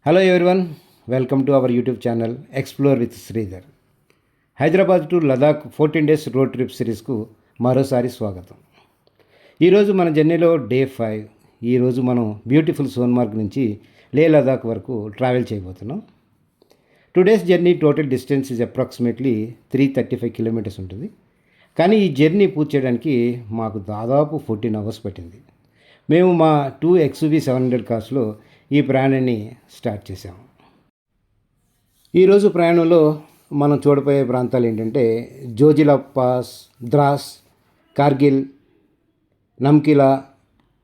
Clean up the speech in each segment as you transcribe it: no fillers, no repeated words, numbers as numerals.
Hello everyone, welcome to our YouTube channel explore with Sridhar. Hyderabad to Ladakh 14 days road trip సిరీస్కు మరోసారి స్వాగతం. ఈరోజు మన జర్నీలో డే 5. ఈరోజు మనం బ్యూటిఫుల్ సోన్మార్గ్ నుంచి లే లదాఖ్ వరకు ట్రావెల్ చేయబోతున్నాం. Today's journey total distance is approximately 335 kilometres ఉంటుంది. కానీ ఈ జర్నీ పూర్తి చేయడానికి మాకు దాదాపు 14 అవర్స్ పట్టింది. మేము మా 2 XUV 700 కార్స్లో ఈ ప్రయాణాన్ని స్టార్ట్ చేసాము. ఈరోజు ప్రయాణంలో మనం చూడబోయే ప్రాంతాలు ఏంటంటే Zojila pass, Dras, Kargil, Namkila,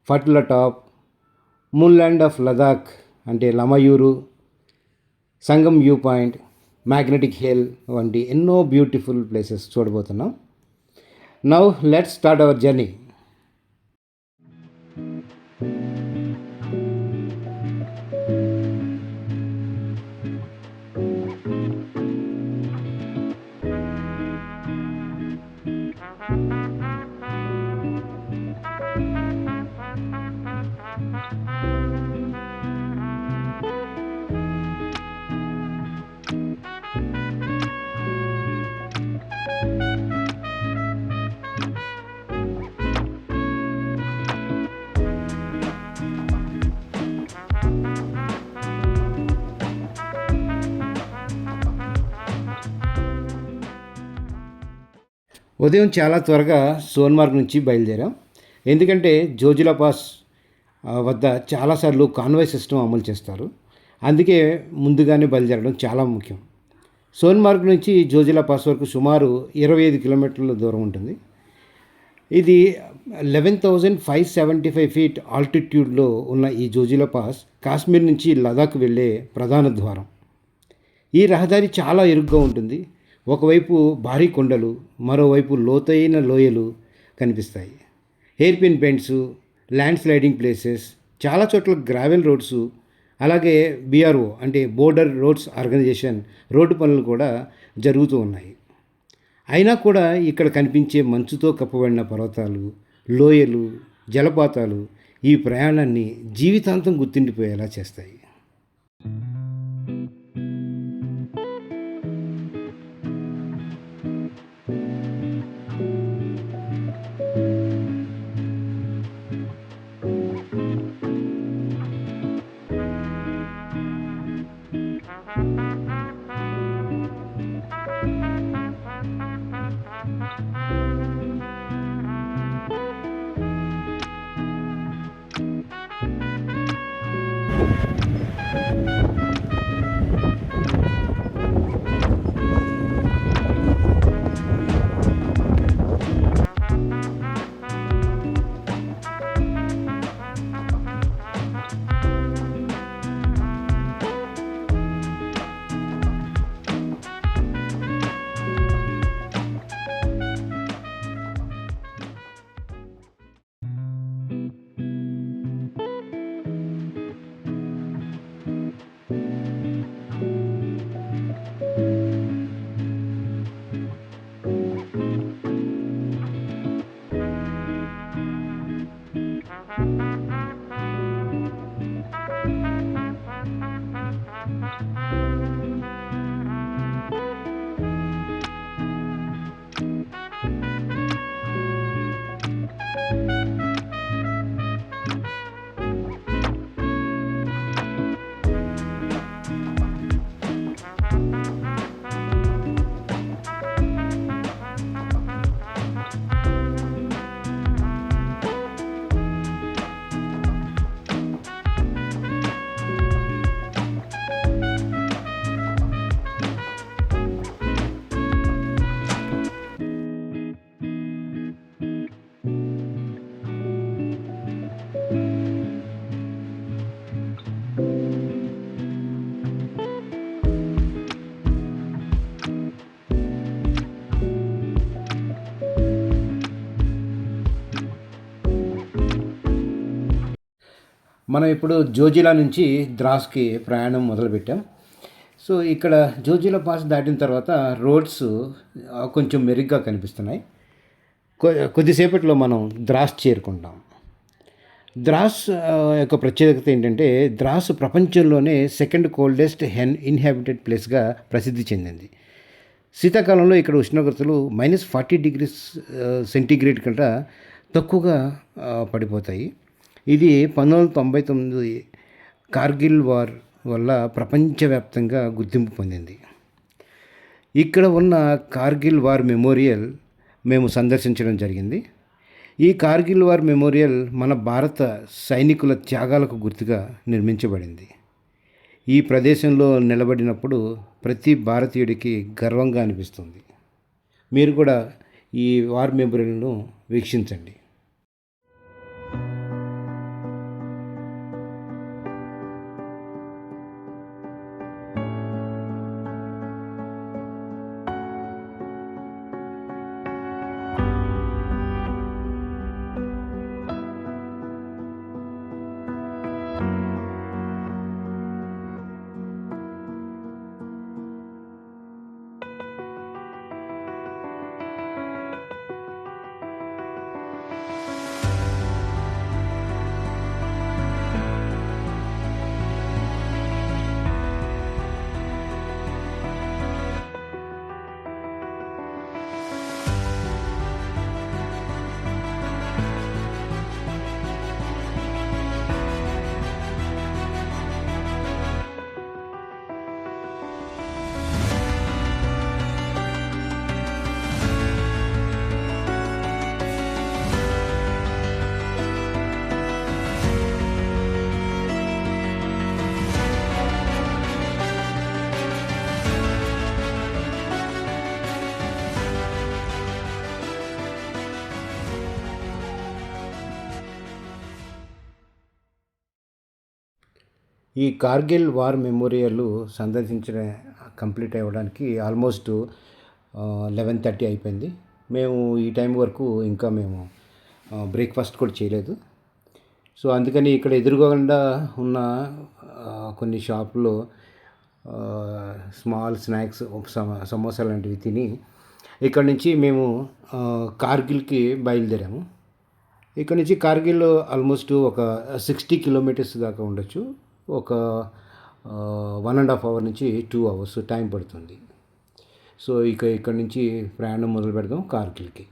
Fotula top, moon land of Ladakh అంటే Lamayuru, Sangam view point, magnetic hill వంటి ఎన్నో బ్యూటిఫుల్ ప్లేసెస్ చూడబోతున్నాం. Now let's start our journey. ఉదయం చాలా త్వరగా సోన్మార్గ్ నుంచి బయలుదేరాం. ఎందుకంటే జోజిలా పాస్ వద్ద చాలాసార్లు కాన్వాయ్ సిస్టమ్ అమలు చేస్తారు. అందుకే ముందుగానే బయలుదేరడం చాలా ముఖ్యం. సోన్మార్గ్ నుంచి జోజిలా పాస్ వరకు సుమారు 25 కిలోమీటర్ల దూరం ఉంటుంది. ఇది 11,575 ఫీట్ ఆల్టిట్యూడ్లో ఉన్న ఈ జోజిలా పాస్ కాశ్మీర్ నుంచి లదాఖ్ వెళ్ళే ప్రధాన ద్వారం. ఈ రహదారి చాలా ఇరుగ్గా ఉంటుంది. ఒకవైపు భారీ కొండలు, మరోవైపు లోతైన లోయలు కనిపిస్తాయి. Hair pin bends, land sliding places, చాలా చోట్ల గ్రావెల్ రోడ్స్, అలాగే BRO అంటే బోర్డర్ రోడ్స్ ఆర్గనైజేషన్ రోడ్డు పనులు కూడా జరుగుతూ ఉన్నాయి. అయినా కూడా ఇక్కడ కనిపించే మంచుతో కప్పబడిన పర్వతాలు, లోయలు, జలపాతాలు ఈ ప్రయాణాన్ని జీవితాంతం గుర్తుండిపోయేలా చేస్తాయి. మనం ఇప్పుడు జోజిలా నుంచి ద్రాస్కి ప్రయాణం మొదలుపెట్టాం. సో ఇక్కడ జోజిలా పాస్ దాటిన తర్వాత రోడ్స్ కొంచెం మెరుగ్గా కనిపిస్తున్నాయి. కొద్దిసేపట్లో మనం ద్రాస్ చేరుకుంటాం. ద్రాస్ యొక్క ప్రత్యేకత ఏంటంటే ద్రాస్ ప్రపంచంలోనే సెకండ్ కోల్డెస్ట్ ఇన్హాబిటెడ్ ప్లేస్గా ప్రసిద్ధి చెందింది. శీతాకాలంలో ఇక్కడ ఉష్ణోగ్రతలు -40 సెంటీగ్రేడ్ కంటే తక్కువగా పడిపోతాయి. ఇది 1999 కార్గిల్ వార్ వల్ల ప్రపంచవ్యాప్తంగా గుర్తింపు పొందింది. ఇక్కడ ఉన్న కార్గిల్ వార్ మెమోరియల్ మేము సందర్శించడం జరిగింది. ఈ కార్గిల్ వార్ మెమోరియల్ మన భారత సైనికుల త్యాగాలకు గుర్తుగా నిర్మించబడింది. ఈ ప్రదేశంలో నిలబడినప్పుడు ప్రతి భారతీయుడికి గర్వంగా అనిపిస్తుంది. మీరు కూడా ఈ వార్ మెమోరియల్ను వీక్షించండి. ఈ కార్గిల్ వార్ మెమోరియల్ సందర్శించడం కంప్లీట్ అవ్వడానికి ఆల్మోస్ట్ 11:30 అయిపోయింది. మేము ఈ టైం వరకు ఇంకా మేము బ్రేక్ఫాస్ట్ కూడా చేయలేదు. సో అందుకని ఇక్కడ ఎదురుకుండా ఉన్న కొన్ని షాపుల్లో స్మాల్ స్నాక్స్ సమోసా లాంటివి తిని ఇక్కడ నుంచి మేము కార్గిల్కి బయలుదేరాము. ఇక్కడ నుంచి కార్గిల్ ఆల్మోస్ట్ ఒక 60 కిలోమీటర్స్ దాకా ఉండొచ్చు. ఒక 1.5 అవర్ నుంచి 2 అవర్స్ టైం పడుతుంది. సో ఇక్కడ నుంచి ప్రయాణం మొదలు పెడదాం కార్గిల్కి.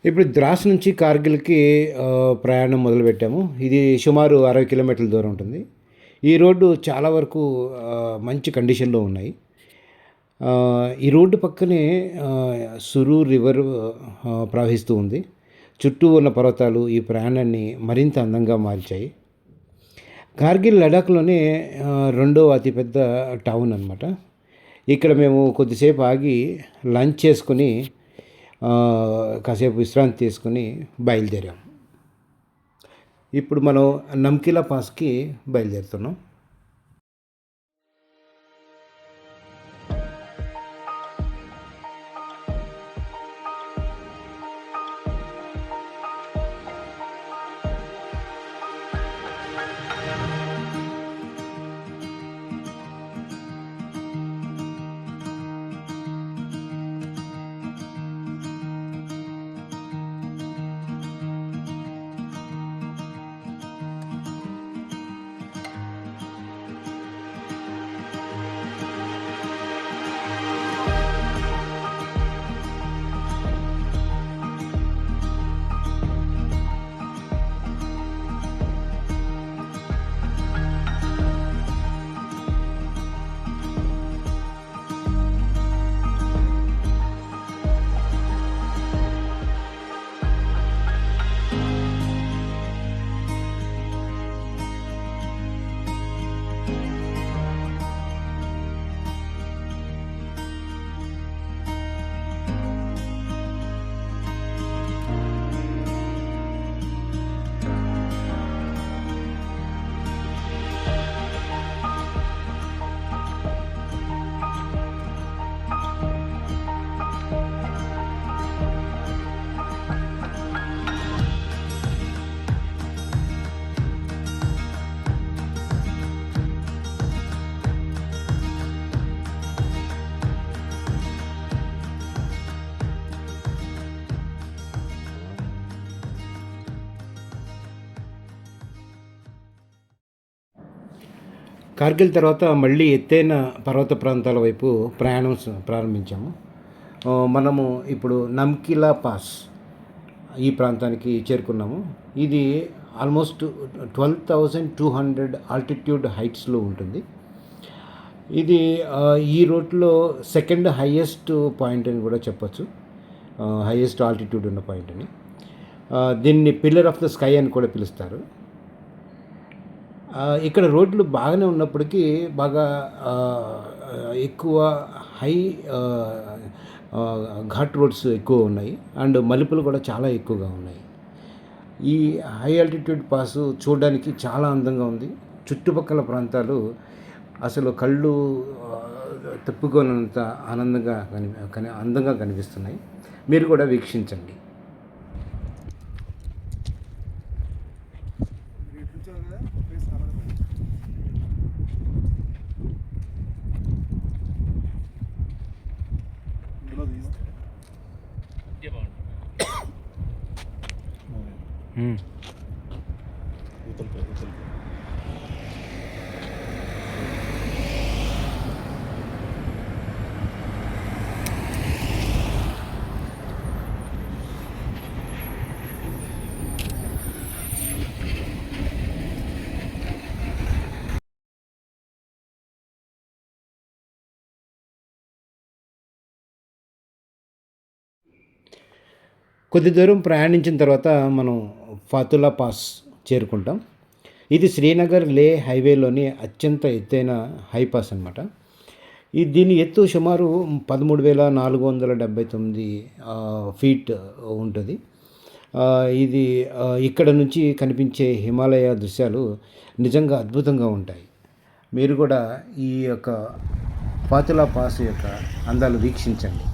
ఇప్పుడు ద్రాస్ నుంచి కార్గిల్కి ప్రయాణం మొదలుపెట్టాము. ఇది సుమారు 60 కిలోమీటర్ల దూరం ఉంటుంది. ఈ రోడ్డు చాలా వరకు మంచి కండిషన్లో ఉన్నాయి. ఈ రోడ్డు పక్కనే సురు రివర్ ప్రవహిస్తూ ఉంది. చుట్టూ ఉన్న పర్వతాలు ఈ ప్రయాణాన్ని మరింత అందంగా మార్చాయి. కార్గిల్ లడాఖ్లోనే రెండవ అతిపెద్ద టౌన్ అన్నమాట. ఇక్కడ మేము కొద్దిసేపు ఆగి లంచ్ చేసుకొని కాసేపు విశ్రాంతి తీసుకుని బయలుదేరాం. ఇప్పుడు మనం నమ్కిలా పాస్కి బయలుదేరుతున్నాం. కార్గిల్ తర్వాత మళ్ళీ ఎత్తైన పర్వత ప్రాంతాల వైపు ప్రయాణం ప్రారంభించాము. మనము ఇప్పుడు నమ్కిలా పాస్ ఈ ప్రాంతానికి చేరుకున్నాము. ఇది ఆల్మోస్ట్ 12,200 ఆల్టిట్యూడ్ హైట్స్లో ఉంటుంది. ఇది ఈ రూట్లో సెకండ్ హైయెస్ట్ పాయింట్ అని కూడా చెప్పచ్చు. హైయెస్ట్ ఆల్టిట్యూడ్ ఉన్న పాయింట్ అని. దీన్ని పిల్లర్ ఆఫ్ ద స్కై అని కూడా పిలుస్తారు. ఇక్కడ రోడ్లు బాగానే ఉన్నప్పటికీ బాగా ఎక్కువ హై ఘాట్ రోడ్స్ ఎక్కువ ఉన్నాయి అండ్ మలుపులు కూడా చాలా ఎక్కువగా ఉన్నాయి. ఈ హై ఆల్టిట్యూడ్ పాస్ చూడడానికి చాలా అందంగా ఉంది. చుట్టుపక్కల ప్రాంతాలు అసలు కళ్ళు తిప్పుకోనంత ఆనందంగా అందంగా కనిపిస్తున్నాయి. మీరు కూడా వీక్షించండి. కొద్ది దూరం ప్రయాణించిన తర్వాత మనం ఫాతుల్లా పాస్ చేరుకుంటాం. ఇది శ్రీనగర్ లే హైవేలోని అత్యంత ఎత్తైన హై పాస్ అనమాట. దీని ఎత్తు సుమారు 13,479 ఫీట్ ఉంటుంది. ఇది ఇక్కడ నుంచి కనిపించే హిమాలయ దృశ్యాలు నిజంగా అద్భుతంగా ఉంటాయి. మీరు కూడా ఈ యొక్క ఫాతుల్లా పాస్ యొక్క అందాలు వీక్షించండి.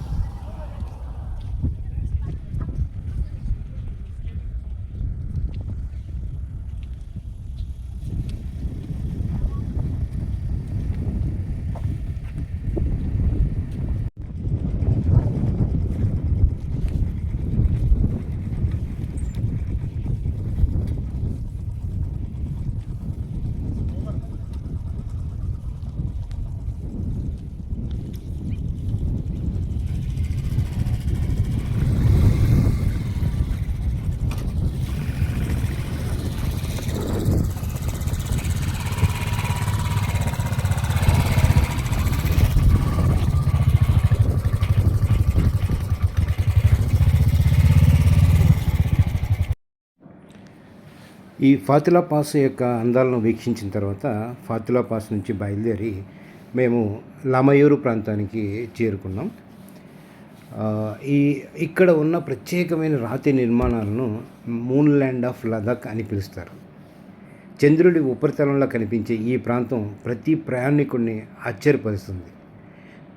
ఈ ఫాతుల్లా పాస్ యొక్క అందాలను వీక్షించిన తర్వాత ఫాతుల్లా పాస్ నుంచి బయలుదేరి మేము లమయూరు ప్రాంతానికి చేరుకున్నాం. ఇక్కడ ఉన్న ప్రత్యేకమైన రాతి నిర్మాణాలను మూన్ ల్యాండ్ ఆఫ్ లదాఖ్ అని పిలుస్తారు. చంద్రుడి ఉపరితలంలో కనిపించే ఈ ప్రాంతం ప్రతి ప్రయాణికుడిని ఆశ్చర్యపరుస్తుంది.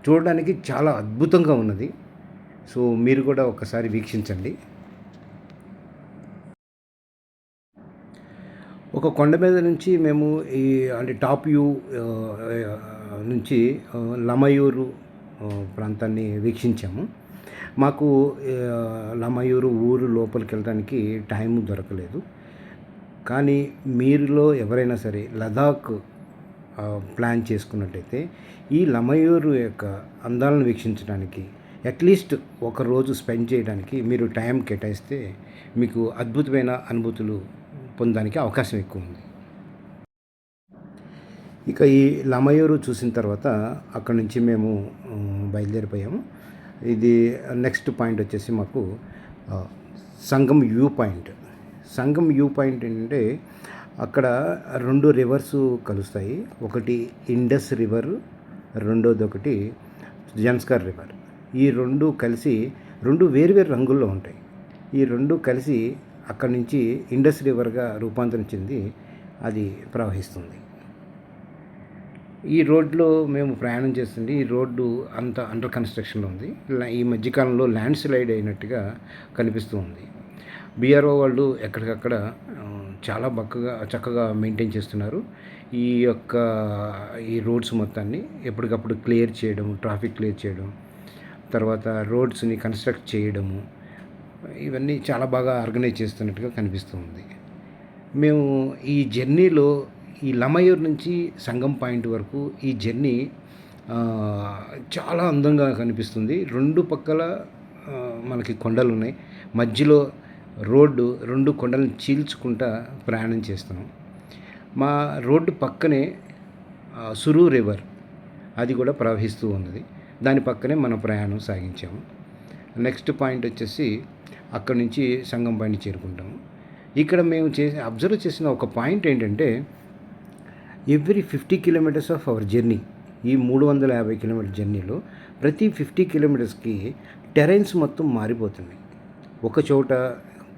చూడడానికి చాలా అద్భుతంగా ఉన్నది. సో మీరు కూడా ఒకసారి వీక్షించండి. ఒక కొండ మీద నుంచి మేము అంటే టాప్ వ్యూ నుంచి లమయూరు ప్రాంతాన్ని వీక్షించాము. మాకు లమయూరు ఊరు లోపలికి వెళ్ళడానికి టైం దొరకలేదు. కానీ మీరులో ఎవరైనా సరే లదాఖ్ ప్లాన్ చేసుకున్నట్టయితే ఈ లమయూరు యొక్క అందాలను వీక్షించడానికి అట్లీస్ట్ ఒక రోజు స్పెండ్ చేయడానికి మీరు టైం కేటాయిస్తే మీకు అద్భుతమైన అనుభూతులు పొందడానికి అవకాశం ఎక్కువ ఉంది. ఇక ఈ లమయూరు చూసిన తర్వాత అక్కడ నుంచి మేము బయలుదేరిపోయాము. ఇది నెక్స్ట్ పాయింట్ వచ్చేసి మాకు సంగం వ్యూ పాయింట్. సంగం వ్యూ పాయింట్ ఏంటంటే అక్కడ 2 రివర్స్ కలుస్తాయి. ఒకటి ఇండస్ రివర్, రెండోది ఒకటి జన్స్కర్ రివర్. ఈ 2 కలిసి 2 వేరువేరు రంగుల్లో ఉంటాయి. ఈ 2 కలిసి అక్కడి నుంచి ఇండస్ రివర్గా రూపాంతరం చెంది అది ప్రవహిస్తుంది. ఈ రోడ్లో మేము ప్రయాణం చేస్తుంది. ఈ రోడ్డు అంత అండర్ కన్స్ట్రక్షన్లో ఉంది. ఈ మధ్యకాలంలో ల్యాండ్ స్లైడ్ అయినట్టుగా కనిపిస్తూ ఉంది. బీఆర్ఓ వాళ్ళు ఎక్కడికక్కడ చాలా చక్కగా మెయింటైన్ చేస్తున్నారు. ఈ రోడ్స్ మొత్తాన్ని ఎప్పటికప్పుడు క్లియర్ చేయడం, ట్రాఫిక్ క్లియర్ చేయడం, తర్వాత రోడ్స్ని కన్స్ట్రక్ట్ చేయడము, ఇవన్నీ చాలా బాగా ఆర్గనైజ్ చేస్తున్నట్టుగా కనిపిస్తుంది. మేము ఈ జర్నీలో ఈ లమయూర్ నుంచి సంగం పాయింట్ వరకు ఈ జర్నీ చాలా అందంగా కనిపిస్తుంది. రెండు పక్కల మనకి కొండలు ఉన్నాయి. మధ్యలో రోడ్డు రెండు కొండలను చీల్చుకుంటా ప్రయాణం చేస్తున్నాం. మా రోడ్డు పక్కనే సురు రివర్ అది కూడా ప్రవహిస్తూ ఉన్నది. దాని పక్కనే మన ప్రయాణం సాగించాము. నెక్స్ట్ పాయింట్ వచ్చేసి అక్కడి నుంచి సంగం పాయింట్ చేరుకుంటాము. ఇక్కడ మేము అబ్జర్వ్ చేసిన ఒక పాయింట్ ఏంటంటే, every 50 kilometres of our journey, ఈ 350 కిలోమీటర్ జర్నీలో ప్రతి 50 కిలోమీటర్స్కి టెరైన్స్ మొత్తం మారిపోతుంది. ఒక చోట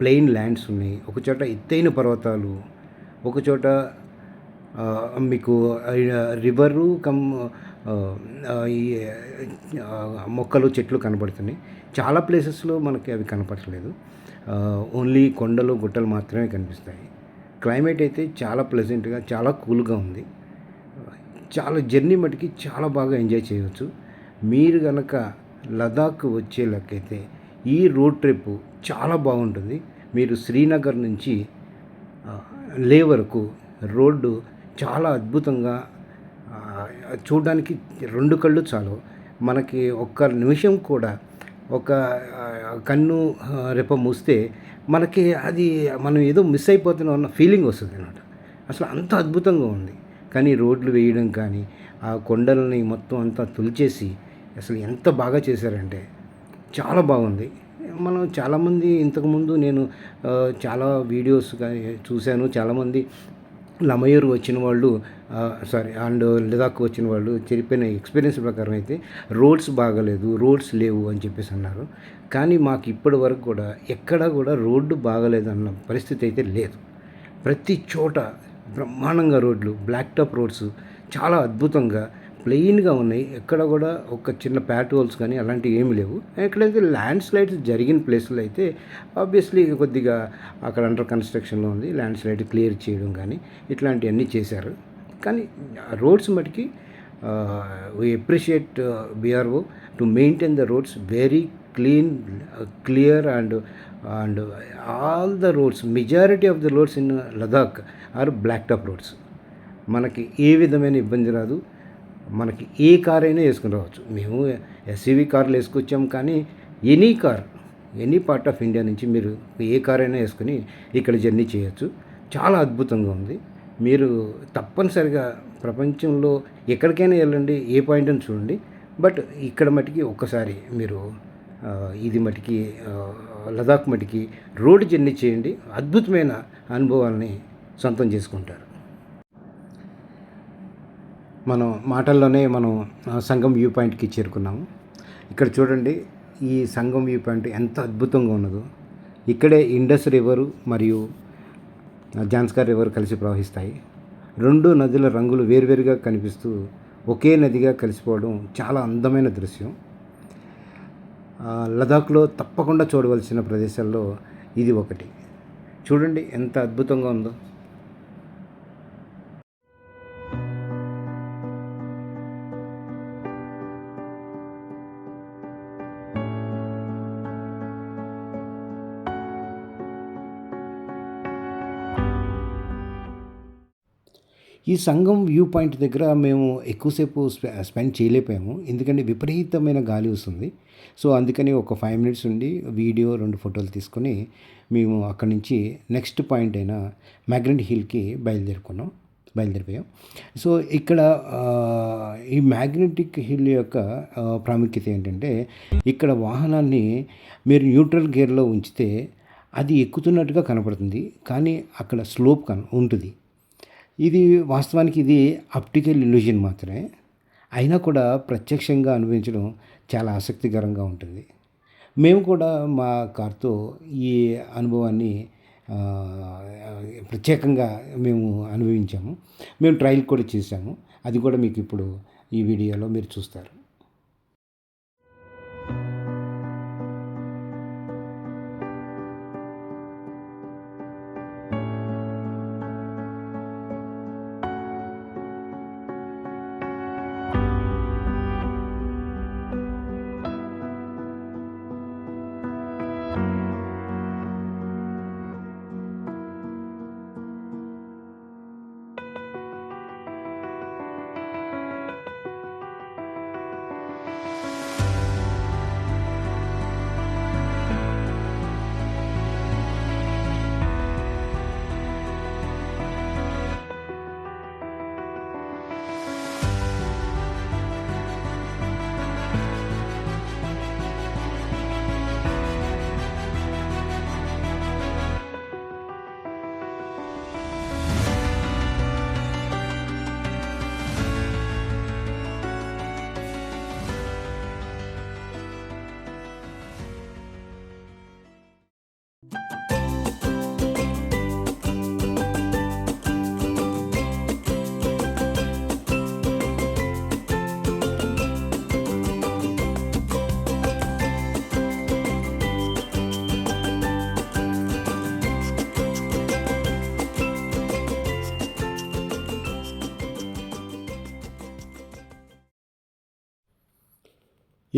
ప్లెయిన్ ల్యాండ్స్ ఉన్నాయి, ఒక చోట ఎత్తైన పర్వతాలు, ఒక చోట మీకు రివరు ఈ మొక్కలు చెట్లు కనబడుతున్నాయి. చాలా ప్లేసెస్లో మనకి అవి కనపడట్లేదు. ఓన్లీ కొండలు గుట్టలు మాత్రమే కనిపిస్తాయి. క్లైమేట్ అయితే చాలా ప్లెజెంట్గా, చాలా కూల్గా ఉంది. చాలా జర్నీ మటుకి చాలా బాగా ఎంజాయ్ చేయవచ్చు. మీరు కనుక లదాఖ్ వచ్చేలాకైతే ఈ రోడ్ ట్రిప్ చాలా బాగుంటుంది. మీరు శ్రీనగర్ నుంచి లే వరకు రోడ్డు చాలా అద్భుతంగా, చూడడానికి రెండు కళ్ళు చాలు. మనకి ఒక్క నిమిషం కూడా ఒక కన్ను రెప్ప మూస్తే మనకి అది మనం ఏదో మిస్ అయిపోతున్నాం అన్న ఫీలింగ్ వస్తుంది అన్నమాట. అసలు అంత అద్భుతంగా ఉంది. కానీ రోడ్లు వేయడం కానీ, ఆ కొండలని మొత్తం అంతా తులిచేసి అసలు ఎంత బాగా చేశారంటే చాలా బాగుంది. మనం చాలామంది ఇంతకుముందు నేను చాలా వీడియోస్ కానీ చూశాను. చాలామంది లమయూర్ వచ్చిన వాళ్ళు అండ్ లదాఖ్ వచ్చిన వాళ్ళు చెప్పిన ఎక్స్పీరియన్స్ ప్రకారం అయితే రోడ్స్ బాగలేదు, రోడ్స్ లేవు అని చెప్పేసి అన్నారు. కానీ మాకు ఇప్పటి వరకు కూడా ఎక్కడా కూడా రోడ్డు బాగలేదు అన్న పరిస్థితి అయితే లేదు. ప్రతి చోట బ్రహ్మాండంగా రోడ్లు, బ్లాక్ టాప్ రోడ్స్ చాలా అద్భుతంగా ప్లెయిన్గా ఉన్నాయి. ఎక్కడ కూడా ఒక చిన్న ప్యాట్ హోల్స్ కానీ అలాంటివి ఏమి లేవు. ఎక్కడైతే ల్యాండ్ స్లైడ్స్ జరిగిన ప్లేస్లో అయితే ఆబ్వియస్లీ కొద్దిగా అక్కడ అండర్ కన్స్ట్రక్షన్లో ఉంది. ల్యాండ్ స్లైడ్ క్లియర్ చేయడం కానీ ఇట్లాంటివన్నీ చేశారు. కానీ రోడ్స్ మటుకి we appreciate BRO to maintain the roads very clean, clear and all the roads, majority of the roads in Ladakh are black top roads. మనకి ఏ విధమైన ఇబ్బంది రాదు. మనకి ఏ కార్ అయినా వేసుకుని రావచ్చు. మేము ఎస్యూవీ కార్లు వేసుకొచ్చాము, కానీ ఎనీ పార్ట్ ఆఫ్ ఇండియా నుంచి మీరు ఏ కార్ అయినా వేసుకుని ఇక్కడ జర్నీ చేయొచ్చు. చాలా అద్భుతంగా ఉంది. మీరు తప్పనిసరిగా ప్రపంచంలో ఎక్కడికైనా వెళ్ళండి, ఏ పాయింట్ అని చూడండి. బట్ ఇక్కడ మటుకి ఒక్కసారి మీరు ఇది మటుకి లదాఖ్ మటుకి రోడ్ జర్నీ చేయండి. అద్భుతమైన అనుభవాలని సొంతం చేసుకుంటారు. మనం మాటల్లోనే మనం సంగం వ్యూ పాయింట్కి చేరుకున్నాము. ఇక్కడ చూడండి, ఈ సంగం వ్యూ పాయింట్ ఎంత అద్భుతంగా ఉన్నదో. ఇక్కడే ఇండస్ రివరు మరియు జాన్స్కార్ రివర్ కలిసి ప్రవహిస్తాయి. రెండు నదుల రంగులు వేరువేరుగా కనిపిస్తూ ఒకే నదిగా కలిసిపోవడం చాలా అందమైన దృశ్యం. లదాఖ్లో తప్పకుండా చూడవలసిన ప్రదేశాల్లో ఇది ఒకటి. చూడండి ఎంత అద్భుతంగా ఉందో. ఈ సంగం వ్యూ పాయింట్ దగ్గర మేము ఎక్కువసేపు స్పెండ్ చేయలేకపోయాము. ఎందుకంటే విపరీతమైన గాలి వస్తుంది. సో అందుకని ఒక 5 మినిట్స్ ఉండి వీడియో 2 ఫోటోలు తీసుకొని మేము అక్కడి నుంచి నెక్స్ట్ పాయింట్ అయిన మ్యాగ్నెట్ హిల్కి బయలుదేరిపోయాం. సో ఇక్కడ ఈ మ్యాగ్నెటిక్ హిల్ యొక్క ప్రాముఖ్యత ఏంటంటే, ఇక్కడ వాహనాన్ని మీరు న్యూట్రల్ గేర్లో ఉంచితే అది ఎక్కుతున్నట్టుగా కనపడుతుంది, కానీ అక్కడ స్లోప్ ఉంటుంది. ఇది వాస్తవానికి ఇది ఆప్టికల్ ఇల్యూజన్ మాత్రమే. అయినా కూడా ప్రత్యక్షంగా అనుభవించడం చాలా ఆసక్తికరంగా ఉంటుంది. మేము కూడా మా కార్తో ఈ అనుభవాన్ని ప్రత్యేకంగా మేము అనుభవించాము. మేము ట్రయల్ కూడా చేసాము. అది కూడా మీకు ఇప్పుడు ఈ వీడియోలో మీరు చూస్తారు.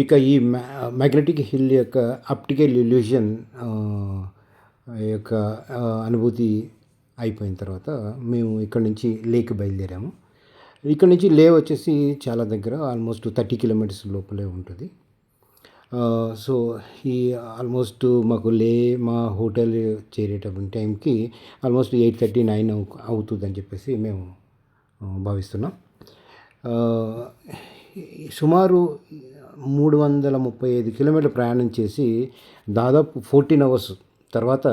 ఇక ఈ మ్యాగ్నెటిక్ హిల్ యొక్క ఆప్టికల్ ఇల్యూషన్ యొక్క అనుభూతి అయిపోయిన తర్వాత మేము ఇక్కడ నుంచి లేక్ బయలుదేరాము. ఇక్కడ నుంచి లే వచ్చేసి చాలా దగ్గర, ఆల్మోస్ట్ 30 కిలోమీటర్స్ లోపలే ఉంటుంది. సో ఈ ఆల్మోస్ట్ మాకు మా హోటల్ చేరేటప్పుడు టైంకి ఆల్మోస్ట్ 8:30, 9 అవుతుందని చెప్పేసి మేము భావిస్తున్నాం. సుమారు 335 కిలోమీటర్ల ప్రయాణం చేసి దాదాపు 14 అవర్స్ తర్వాత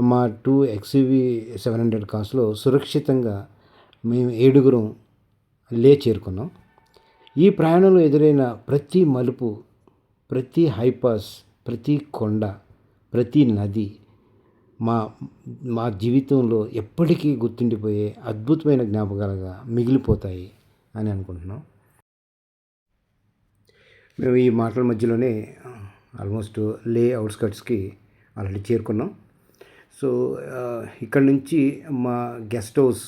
మా 2 XUV 700 కార్స్లో సురక్షితంగా మేము 7గురం లే చేరుకున్నాం. ఈ ప్రయాణంలో ఎదురైన ప్రతి మలుపు, ప్రతి హైపాస్, ప్రతి కొండ, ప్రతి నది మా మా జీవితంలో ఎప్పటికీ గుర్తుండిపోయే అద్భుతమైన జ్ఞాపకాలుగా మిగిలిపోతాయి అని అనుకుంటున్నాం. మేము ఈ మాటల మధ్యలోనే ఆల్మోస్ట్ లే అవుట్స్కట్స్కి ఆల్రెడీ చేరుకున్నాం. సో ఇక్కడ నుంచి మా గెస్ట్ హౌస్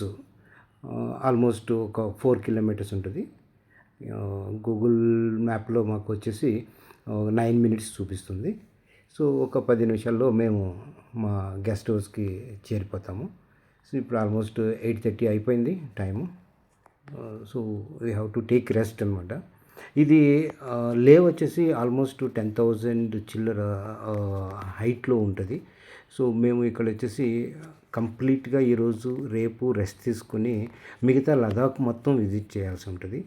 ఆల్మోస్ట్ ఒక 4 కిలోమీటర్స్ ఉంటుంది. గూగుల్ మ్యాప్లో మాకు వచ్చేసి 9 మినిట్స్ చూపిస్తుంది. సో ఒక 10 నిమిషాల్లో మేము మా గెస్ట్ హౌస్కి చేరిపోతాము. సో ఇప్పుడు ఆల్మోస్ట్ 8:30 అయిపోయింది time. So we have to take rest అనమాట. ఇది లే వచ్చేసి ఆల్మోస్ట్ 10,000 చిల్లర హైట్లో ఉంటుంది. సో మేము ఇక్కడ వచ్చేసి కంప్లీట్గా ఈరోజు రేపు రెస్ట్ తీసుకుని మిగతా లదాఖ్ మొత్తం విజిట్ చేయాల్సి ఉంటుంది.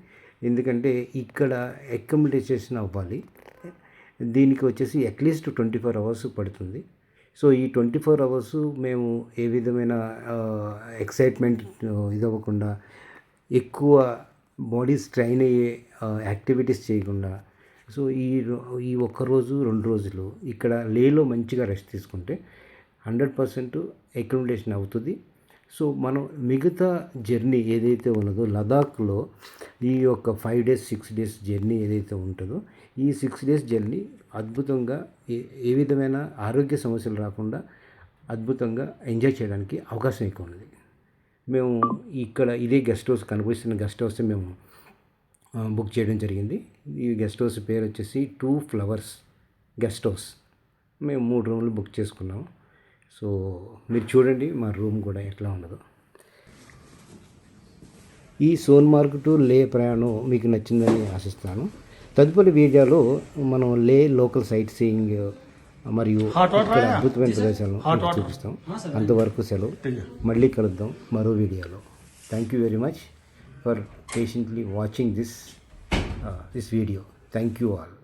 ఎందుకంటే ఇక్కడ అకామిడేషన్ అవ్వాలి. దీనికి వచ్చేసి అట్లీస్ట్ 24 అవర్స్ పడుతుంది. సో ఈ 24 అవర్స్ మేము ఏ విధమైన ఎక్సైట్మెంట్ ఇదవ్వకుండా, ఎక్కువ బాడీ స్ట్రైన్ అయ్యే యాక్టివిటీస్ చేయకుండా, సో ఈ ఒక్కరోజు 2 రోజులు ఇక్కడ లేలో మంచిగా రెస్ట్ తీసుకుంటే 100% అకామిడేషన్ అవుతుంది. సో మనం మిగతా జర్నీ ఏదైతే ఉన్నదో లదాఖ్లో ఈ యొక్క 5 డేస్ 6 డేస్ జర్నీ ఏదైతే ఉంటుందో, ఈ 6 డేస్ జర్నీ అద్భుతంగా ఏ విధమైన ఆరోగ్య సమస్యలు రాకుండా అద్భుతంగా ఎంజాయ్ చేయడానికి అవకాశం ఎక్కువ ఉన్నది. మేము ఇక్కడ ఇదే గెస్ట్ హౌస్ కనిపిస్తున్న గెస్ట్ హౌస్ మేము బుక్ చేయడం జరిగింది. ఈ గెస్ట్ హౌస్ పేరు వచ్చేసి 2 ఫ్లవర్స్ గెస్ట్ హౌస్. మేము 3 రూములు బుక్ చేసుకున్నాము. సో మీరు చూడండి మా రూమ్ కూడా ఎట్లా ఉండదు. ఈ సోన్మార్గ్ టు లే ప్రయాణం మీకు నచ్చిందని ఆశిస్తాను. తదుపరి వీడియోలో మనం లే లోకల్ సైట్ సీయింగ్ మరియు ఇక్కడ అద్భుతమైన ప్రదేశాలను చూపిస్తాం. అంతవరకు సెలవు. మళ్ళీ కలుద్దాం మరో వీడియోలో. Thank you very much for patiently watching this video. Thank you all.